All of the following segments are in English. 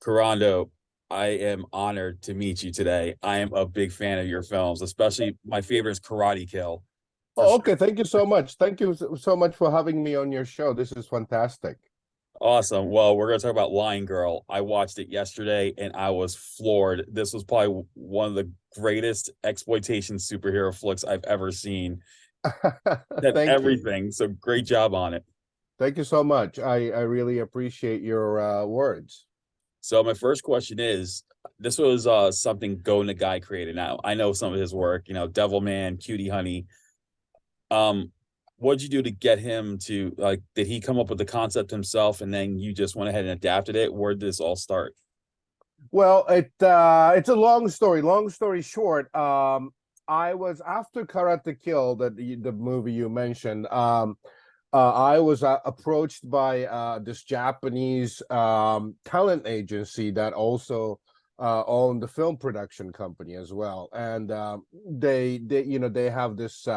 Kurando, I am honored to meet you today. I am a big fan of your films, especially my favorite is Karate Kill, for Oh, sure. okay. Thank you so much. Thank you so much for having me on your show. This is fantastic. Awesome. Well, we're going to talk about Lion Girl. I watched it yesterday and I was floored. This was probably one of the greatest exploitation superhero flicks I've ever seen. Had Thank you. everything. So great job on it. Thank you so much. I really appreciate your words. So my first question is, this was something Go Nagai created. Now I know some of his work, Devilman, Cutie Honey. Um, what'd you do to get him to like? Did he come up with the concept himself, and then you just went ahead and adapted it? Where did this all start? Well, it's a long story. Long story short, I was after Karate Kill, the movie you mentioned. I was approached by this Japanese talent agency that also owned the film production company as well, and they have this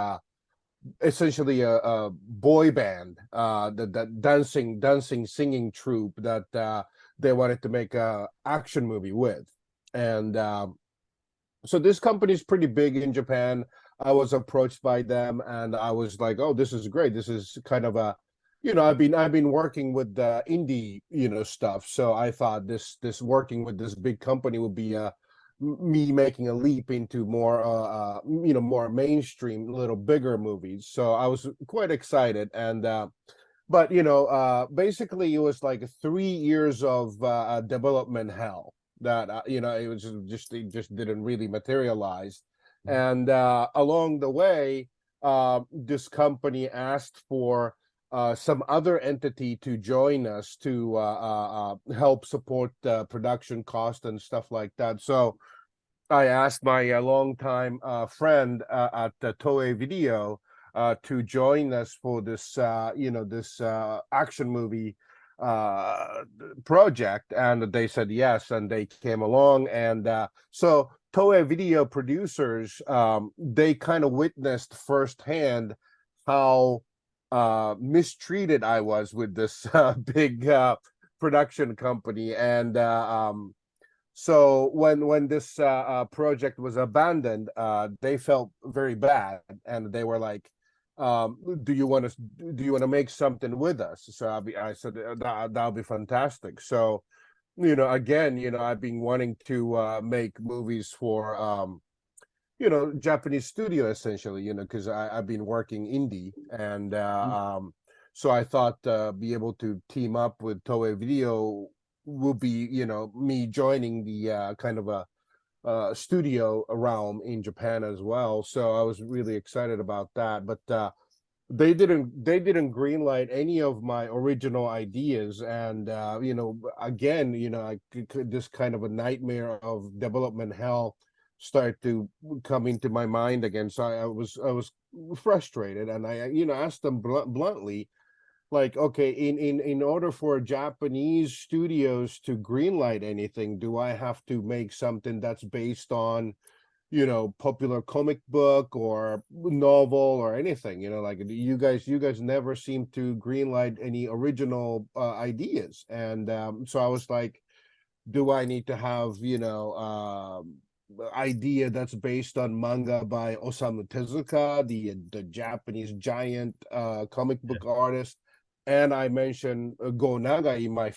essentially a boy band, that dancing singing troupe that they wanted to make a action movie with, and so this company is pretty big in Japan. I was approached by them, and I was like, "Oh, this is great. This is kind of a, I've been working with the indie, stuff. So I thought this working with this big company would be me making a leap into more, more mainstream, little bigger movies. So I was quite excited, and but basically it was like 3 years of development hell that it was it just didn't really materialize, and along the way this company asked for some other entity to join us to help support production cost and stuff like that. So I asked my longtime friend at Toei Video to join us for this, this action movie uh, project, and they said yes, and they came along, and so Toei Video producers, they kind of witnessed firsthand how mistreated I was with this big production company, and so when this project was abandoned, they felt very bad, and they were like, "Do you want to make something with us?" So I said, That'll be fantastic." So again, I've been wanting to make movies for Japanese studio essentially, because I've been working indie, and so I thought be able to team up with Toei Video will be, me joining the kind of a studio realm in Japan as well. So I was really excited about that, but they didn't greenlight any of my original ideas, and again, this kind of a nightmare of development hell start to come into my mind again. So I was frustrated, and I asked them bluntly, like, okay, in order for Japanese studios to greenlight anything, do I have to make something that's based on popular comic book or novel or anything? Like, you guys never seem to greenlight any original ideas. And so I was like, do I need to have idea that's based on manga by Osamu Tezuka, the Japanese giant comic book artist? And I mentioned Go Nagai, my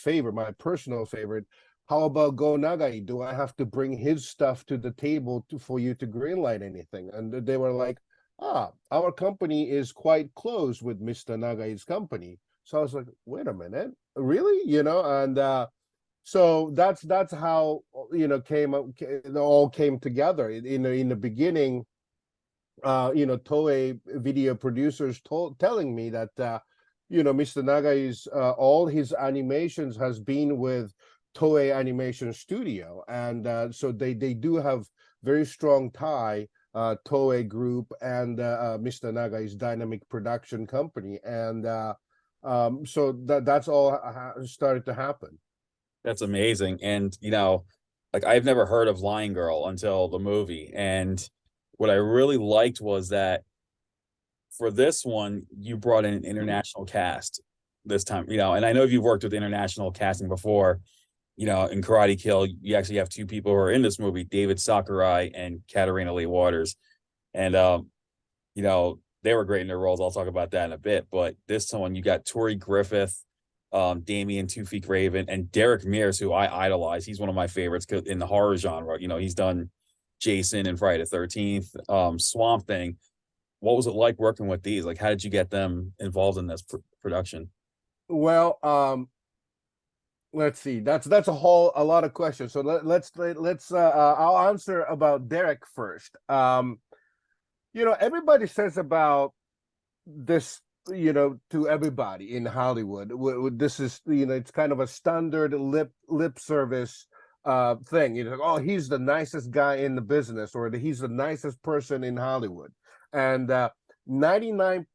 personal favorite. How about Go Nagai? Do I have to bring his stuff to the table for you to greenlight anything? And they were like, our company is quite close with Mr. Nagai's company. So I was like, wait a minute, really? And so that's how it all came together. In the beginning, Toei Video producers telling me that Mr. Nagai's all his animations has been with Toei Animation Studio, and so they do have very strong tie, Toei Group and Mr. Nagai's Dynamic Production Company, and so that's all started to happen. That's amazing. And like I've never heard of Lion Girl until the movie. And what I really liked was that for this one, you brought in an international cast this time, and I know you've worked with international casting before. in Karate Kill, you actually have two people who are in this movie, David Sakurai and Katarina Lee Waters. And they were great in their roles. I'll talk about that in a bit. But this one, you got Tori Griffith, Damian Toofeek Raven, and Derek Mears, who I idolize. He's one of my favorites in the horror genre. He's done Jason and Friday the 13th, Swamp Thing. What was it like working with these? Like, how did you get them involved in this production? Well, let's see. That's a lot of questions. So let's I'll answer about Derek first. Everybody says about this, to everybody in Hollywood. This is, it's kind of a standard lip service thing. Oh, he's the nicest guy in the business, or he's the nicest person in Hollywood. And 99%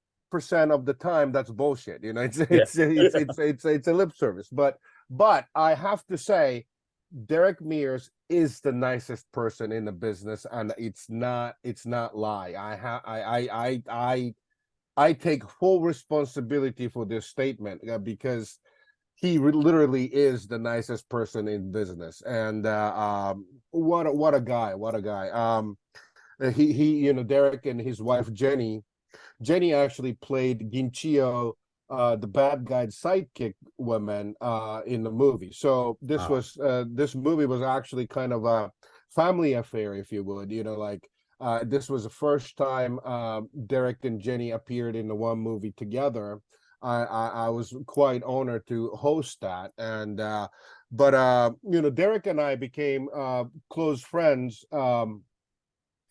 of the time, that's bullshit. It's a lip service. But I have to say, Derek Mears is the nicest person in the business, and it's not lie. I take full responsibility for this statement because he literally is the nicest person in business. And what a guy. Derek and his wife Jenny actually played Ginchio, the bad guy's sidekick woman in the movie. So this movie was actually kind of a family affair, if you would. This was the first time Derek and Jenny appeared in the one movie together. I was quite honored to host that, and Derek and I became close friends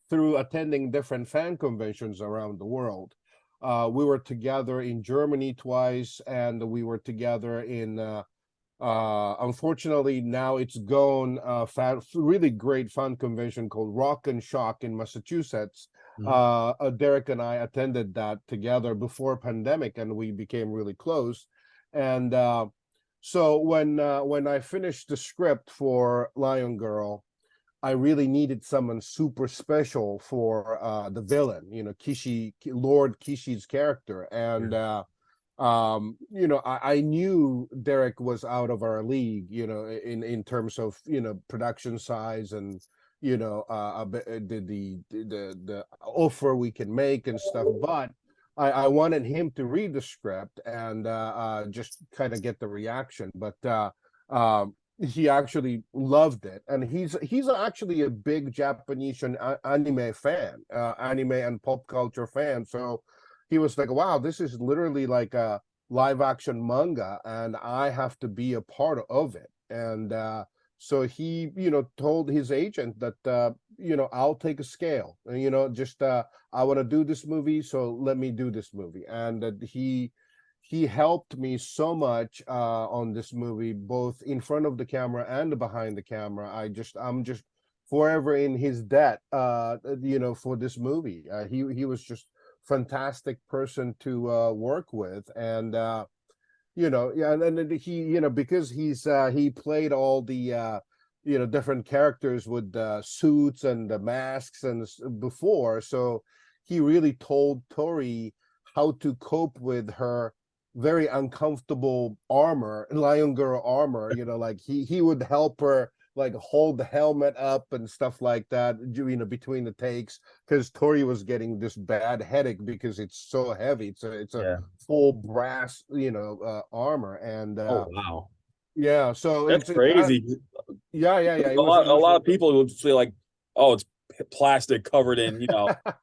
through attending different fan conventions around the world. We were together in Germany twice, and we were together in unfortunately now it's gone, really great fan convention called Rock and Shock in Massachusetts. Derek and I attended that together before pandemic, and we became really close. And so when I finished the script for Lion Girl, I really needed someone super special for the villain, Lord Kishi's character. And I knew Derek was out of our league, in terms of production size and the offer we can make and stuff. But I wanted him to read the script and just kind of get the reaction. But he actually loved it, and he's actually a big Japanese anime fan, anime and pop culture fan. So he was like, wow, this is literally like a live action manga, and I have to be a part of it. And so he told his agent that I'll take a scale, and just I want to do this movie, so let me do this movie. And that he helped me so much on this movie, both in front of the camera and behind the camera. I'm just forever in his debt, for this movie. He was just fantastic person to work with. And and he, because he played all the different characters with the suits and the masks and before, so he really told Tori how to cope with her very uncomfortable armor, Lion Girl armor. Like he would help her like hold the helmet up and stuff like that, between the takes, because Tori was getting this bad headache because it's so heavy. It's a full brass, armor. And Oh wow, yeah, so that's it's crazy. yeah. A lot of people would feel like, oh, it's plastic covered in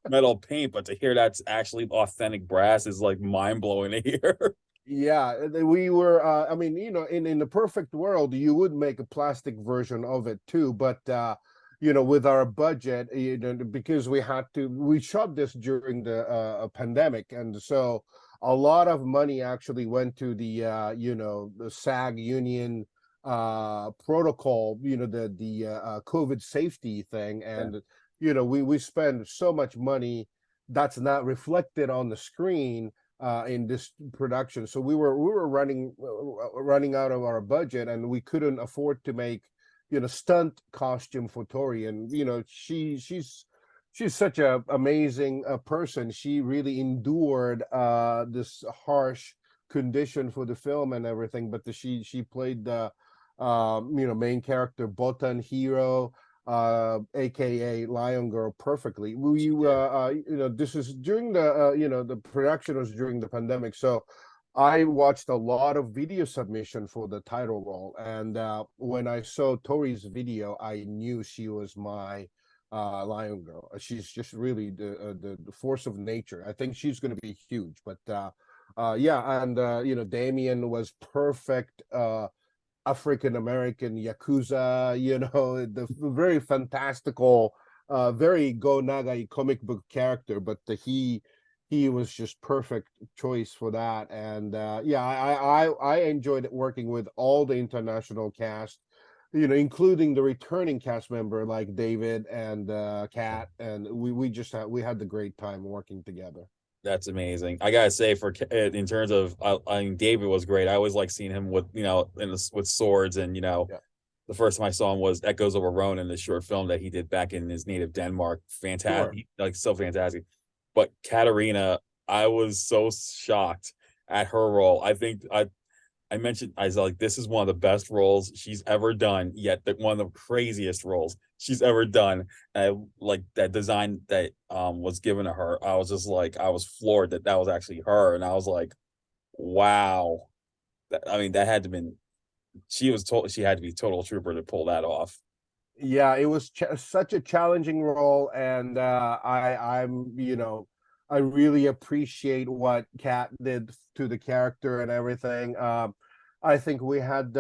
metal paint, but to hear that's actually authentic brass is like mind blowing to hear. Yeah, we were I mean, in the perfect world you would make a plastic version of it too, but with our budget, because we shot this during the pandemic, and so a lot of money actually went to the the SAG union protocol, the COVID safety thing. And we spend so much money that's not reflected on the screen in this production. So we were running out of our budget, and we couldn't afford to make stunt costume for Tori. And she's such a amazing person. She really endured this harsh condition for the film and everything, but she played the main character Botan Hero, aka Lion Girl, perfectly. This is during the production was during the pandemic, so I watched a lot of video submission for the title role, and when I saw Tori's video, I knew she was my Lion Girl. She's just really the force of nature. I think she's going to be huge. But yeah, and Damian was perfect. African American Yakuza, the very fantastical, very Go Nagai comic book character, but he was just perfect choice for that. And yeah, I enjoyed working with all the international cast, including the returning cast member like David and Kat, and we had the great time working together. That's amazing. I gotta say, in terms of, I mean, David was great. I always like seeing him with, with swords, and Yeah, the first time I saw him was Echoes of Ronin in the short film that he did back in his native Denmark. sure. Fantastic, like so fantastic. But Katarina, I was so shocked at her role. I mentioned, I was like, this is one of the best roles she's ever done, yet one of the craziest roles she's ever done. Like that design that was given to her. I was just like, I was floored that was actually her, and I was like, wow. I mean, that had to been, she had to be total trooper to pull that off. Yeah, it was such a challenging role, and I really appreciate what Kat did to the character and everything. I think we had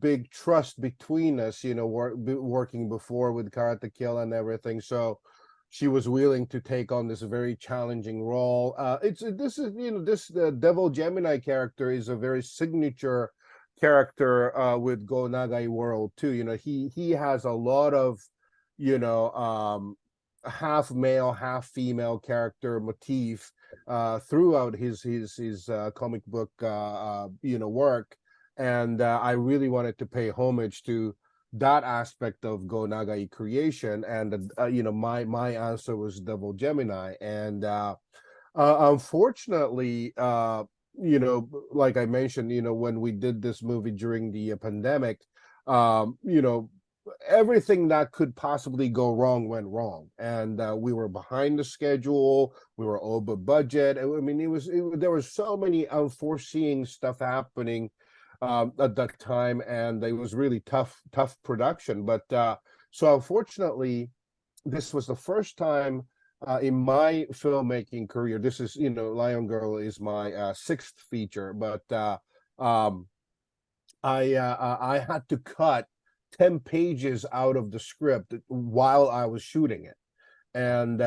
big trust between us, working before with Karate Kill and everything. So she was willing to take on this very challenging role. This Devil Gemini character is a very signature character with Go Nagai World too. He has a lot of, half male, half female character motif throughout his comic book work, and I really wanted to pay homage to that aspect of Go Nagai creation, and my answer was Devil Gemini, and unfortunately, like I mentioned, when we did this movie during the pandemic, um, you know, everything that could possibly go wrong went wrong, and we were behind the schedule. We were over budget. I mean, there was so many unforeseen stuff happening at that time, and it was really tough production. But so unfortunately, this was the first time in my filmmaking career. This is, Lion Girl is my sixth feature, but um, I had to cut 10 pages out of the script while I was shooting it. And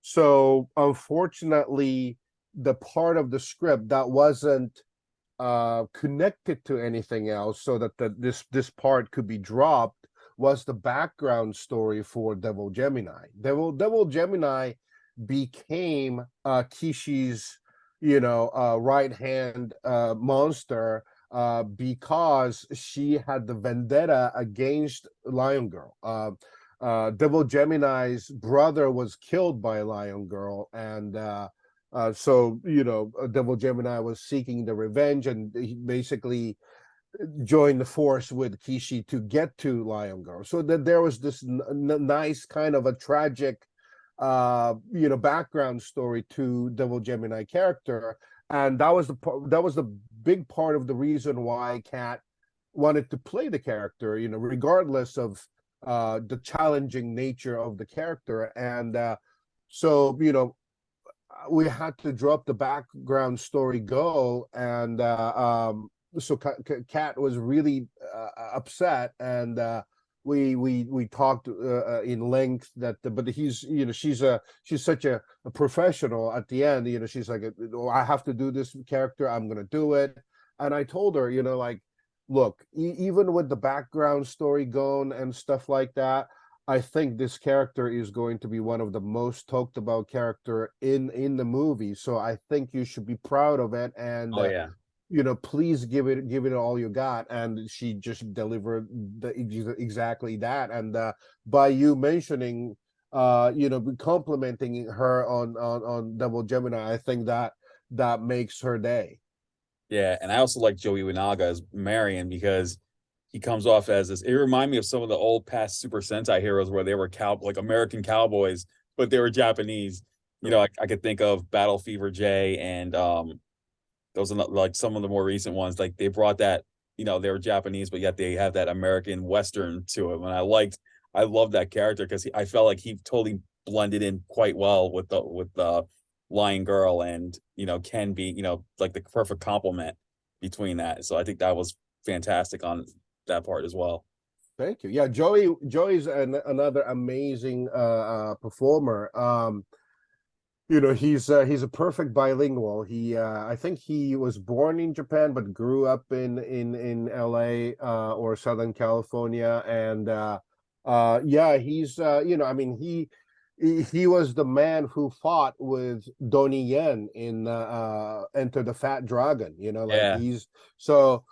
so unfortunately, the part of the script that wasn't connected to anything else, so that this part could be dropped, was the background story for Devil Gemini. Devil Gemini became Kishi's right hand monster because she had the vendetta against Lion Girl. Devil Gemini's brother was killed by Lion Girl, and so Devil Gemini was seeking the revenge, and he basically joined the force with Kishi to get to Lion Girl. So that there was this nice kind of a tragic, background story to Devil Gemini character, and that was the big part of the reason why Kat wanted to play the character, regardless of the challenging nature of the character, and so we had to drop the background story Go, and so Kat was really upset, and we talked in length that, but she's such a professional at the end. She's like, I have to do this character, I'm gonna do it. And I told her, like, look, even with the background story going and stuff like that, I think this character is going to be one of the most talked about character in the movie. So I think you should be proud of it, and Oh yeah. please give it all you got. And she just delivered exactly that. And by you mentioning, complimenting her on Double Gemini, I think that makes her day. Yeah, and I also like Joey Iwanaga as Marion because he comes off as this. It reminded me of some of the old past Super Sentai heroes where they were like American cowboys, but they were Japanese. You know, I could think of Battle Fever J and those are like some of the more recent ones. Like they brought that, you know, they were Japanese, but yet they have that American Western to them. And I love that character because I felt like he totally blended in quite well with the Lion Girl, and you know, can be, you know, like the perfect complement between that. So I think that was fantastic on that part as well. Thank you. Yeah, Joey's another amazing performer. He's a perfect bilingual. I think he was born in Japan but grew up in LA or Southern California, and yeah, he's I mean he was the man who fought with Donnie Yen in Enter the Fat Dragon. Like Yeah, he's so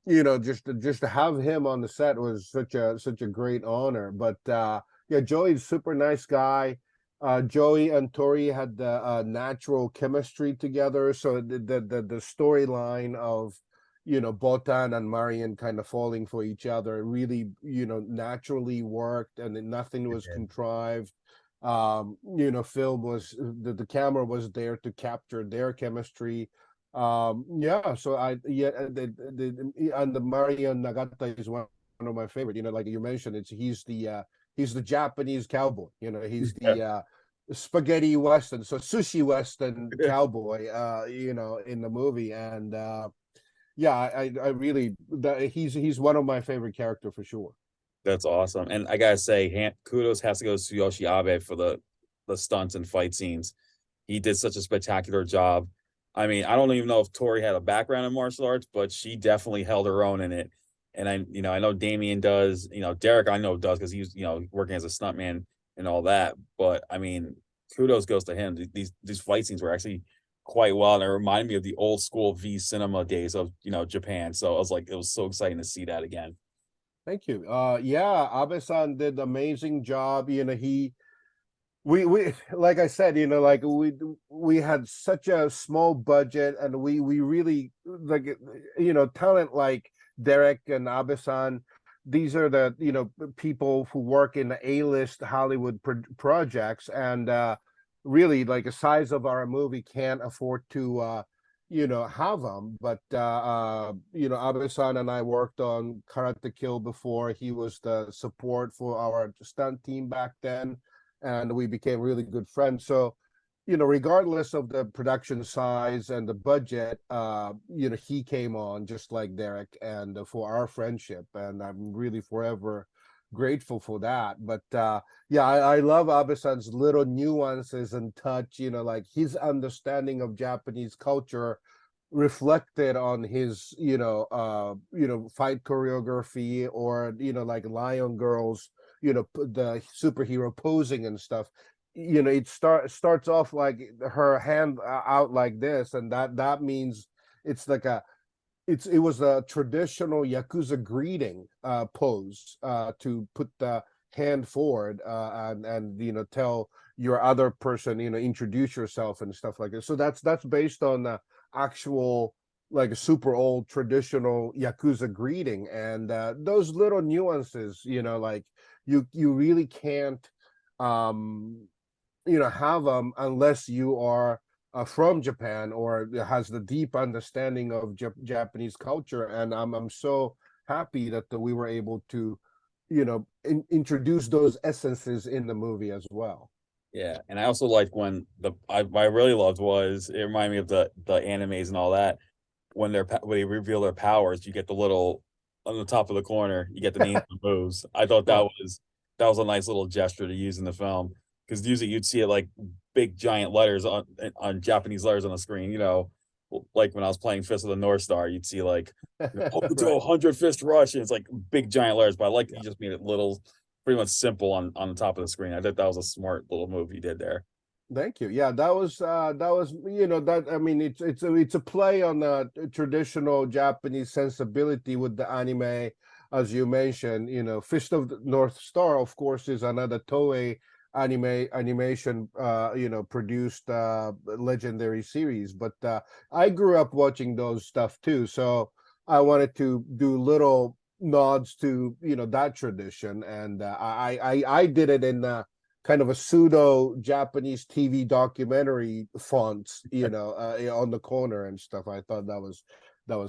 just to have him on the set was such a great honor. But yeah, Joey's a super nice guy. Joey and Tori had the natural chemistry together, so the storyline of Botan and Marion kind of falling for each other really naturally worked, and nothing was contrived. Film was the camera was there to capture their chemistry. Yeah, so and the Marion Nagata is one of my favorite. Like you mentioned, he's the Japanese cowboy. He's yeah, the spaghetti western, so sushi western cowboy. In the movie, and yeah, I really he's one of my favorite character for sure. that's awesome. And I gotta say, kudos has to go to Tsuyoshi Abe for the stunts and fight scenes. He did such a spectacular job. I mean, I don't even know if Tori had a background in martial arts, but she definitely held her own in it. And I know Damian does, Derek, I know does because he's, working as a stuntman and all that. But I mean, kudos goes to him. These fight scenes were actually quite well. And it reminded me of the old school V cinema days of, Japan. So I was like, it was so exciting to see that again. Thank you. Yeah, Abe-san did amazing job. We like I said, like we had such a small budget, and we really like talent like Derek and Abe-san. These are the people who work in the A-list Hollywood projects, and really like the size of our movie can't afford to have them. But Abe-san and I worked on Karate Kill before. He was the support for our stunt team back then, and we became really good friends. So, regardless of the production size and the budget, he came on just like Derek, and for our friendship, and I'm really forever grateful for that. But yeah, I love Abe-san's little nuances and touch, like his understanding of Japanese culture reflected on his fight choreography, or like Lion Girls, the superhero posing and stuff. It starts off like her hand out like this, and that means it's like it was a traditional Yakuza greeting pose, to put the hand forward, and tell your other person, introduce yourself and stuff like this. So that's based on the actual, like a super old traditional Yakuza greeting, and those little nuances, like you really can't have them unless you are from Japan or has the deep understanding of Japanese culture. And I'm so happy that we were able to introduce those essences in the movie as well. Yeah, and I also like when I really loved was it reminded me of the animes and all that when when they reveal their powers, you get the little on the top of the corner, you get the names of the moves. I thought Right. that was a nice little gesture to use in the film because usually you'd see it like big giant letters on Japanese letters on the screen. Like when I was playing Fist of the North Star, you'd see like Hokuto Right. 100 Fist Rush, and it's like big giant letters. But I like that Yeah. you just made it little, pretty much simple on the top of the screen. I thought that was a smart little move you did there. Thank you. Yeah, that was that, I mean, it's a play on the traditional Japanese sensibility with the anime, as you mentioned. Fist of the North Star, of course, is another Toei animation produced legendary series. But I grew up watching those stuff too, so I wanted to do little nods to that tradition, and I did it in kind of a pseudo Japanese TV documentary fonts, on the corner and stuff. I thought that was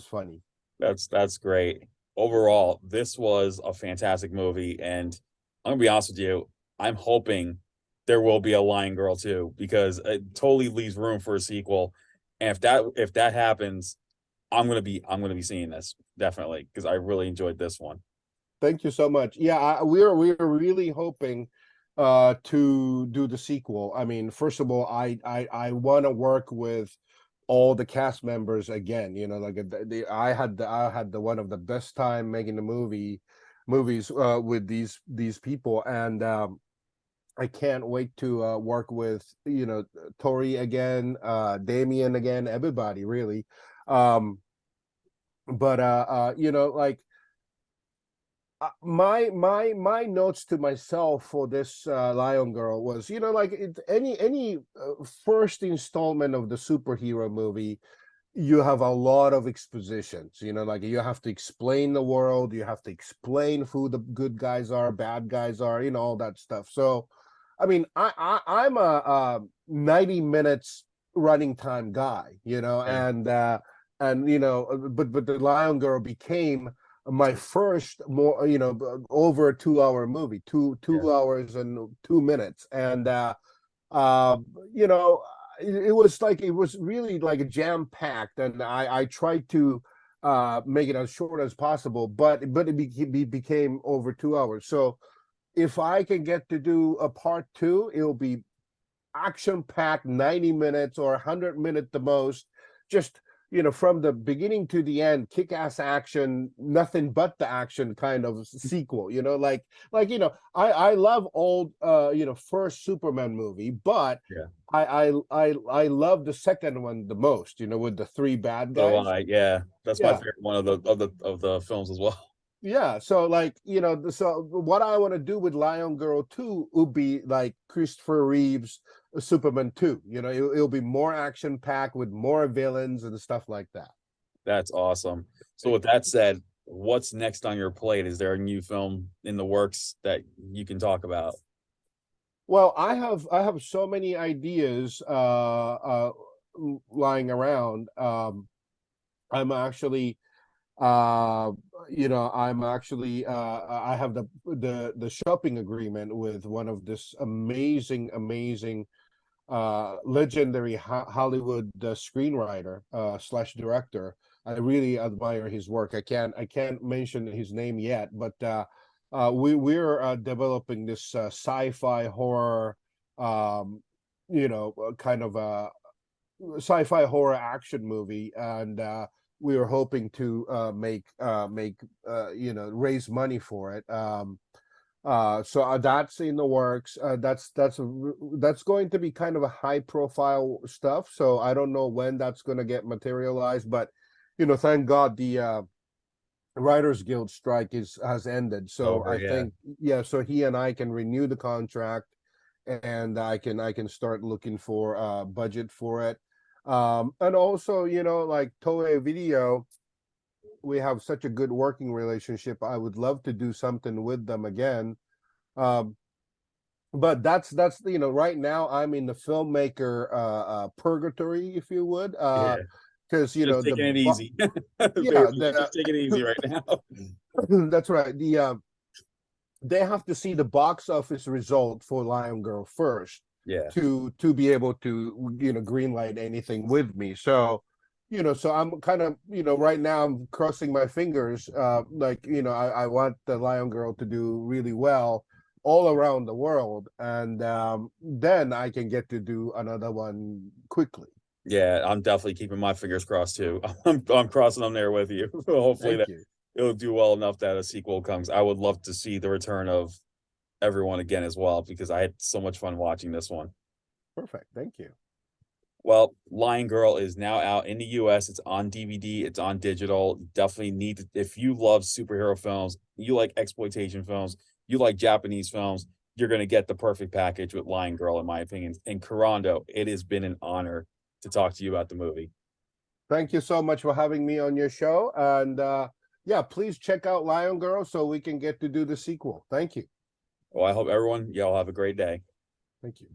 funny. That's great. Overall, this was a fantastic movie, and I'm gonna be honest with you, I'm hoping there will be a Lion Girl too, because it totally leaves room for a sequel. And if that happens, I'm gonna be seeing this definitely because I really enjoyed this one. Thank you so much. Yeah, we're really hoping to do the sequel. I mean, first of all, I want to work with all the cast members again. Like I had the one of the best time making the movies with these people, and I can't wait to work with Tori again, Damian again, everybody really. Um, but like my notes to myself for this Lion Girl was, like any first installment of the superhero movie, you have a lot of expositions. Like you have to explain the world, you have to explain who the good guys are, bad guys are, all that stuff. So, I mean, I'm a 90 minutes running time guy, Yeah. but the Lion Girl became my first more over a 2 hour movie, Yeah. 2 hours and 2 minutes, and uh you know it was really like a jam packed, and I tried to make it as short as possible, but it became over 2 hours. So if I can get to do a part two, it'll be action packed, 90 minutes or 100 minutes the most, just from the beginning to the end, kick ass action, nothing but the action kind of sequel. I love old first Superman movie, but Yeah. I love the second one the most, with the three bad So guys. yeah, that's my Yeah. favorite one of the films as well. Yeah, so like so what I want to do with Lion Girl 2 would be like Christopher Reeves Superman 2. It'll be more action packed with more villains and stuff like that. That's awesome. So with that said, what's next on your plate? Is there a new film in the works that you can talk about? Well, I have so many ideas lying around. I'm actually I have the shopping agreement with one of this amazing legendary Hollywood screenwriter slash director. I really admire his work. I can't mention his name yet, but we're developing this sci-fi horror, kind of a sci-fi horror action movie, and we were hoping to make raise money for it. So that's in the works. That's going to be kind of a high profile stuff. So I don't know when that's going to get materialized, but thank God the Writers Guild strike has ended. So Over, I yeah. think, yeah. So he and I can renew the contract, and I can start looking for budget for it. And also, like Toei Video, we have such a good working relationship. I would love to do something with them again. Um, but that's right now I'm in the filmmaker purgatory, if you would, Yeah. because Just taking it easy. yeah, Basically, just taking it easy right now. that's right. They have to see the box office result for Lion Girl first Yeah. to be able to greenlight anything with me. So I'm kind of right now I'm crossing my fingers. I want the Lion Girl to do really well all around the world, and then I can get to do another one quickly. Yeah, I'm definitely keeping my fingers crossed too. I'm crossing them there with you. Hopefully Thank that you. it'll do well enough that a sequel comes. I would love to see the return of everyone again as well because I had so much fun watching this one. Perfect. Thank you. Well, Lion Girl is now out in the US. It's on DVD, it's on digital. Definitely need to, if you love superhero films, you like exploitation films, you like Japanese films, you're going to get the perfect package with Lion Girl, in my opinion. And Kurando, it has been an honor to talk to you about the movie. Thank you so much for having me on your show, and yeah, please check out Lion Girl so we can get to do the sequel. Thank you. Well, I hope everyone, y'all have a great day. Thank you.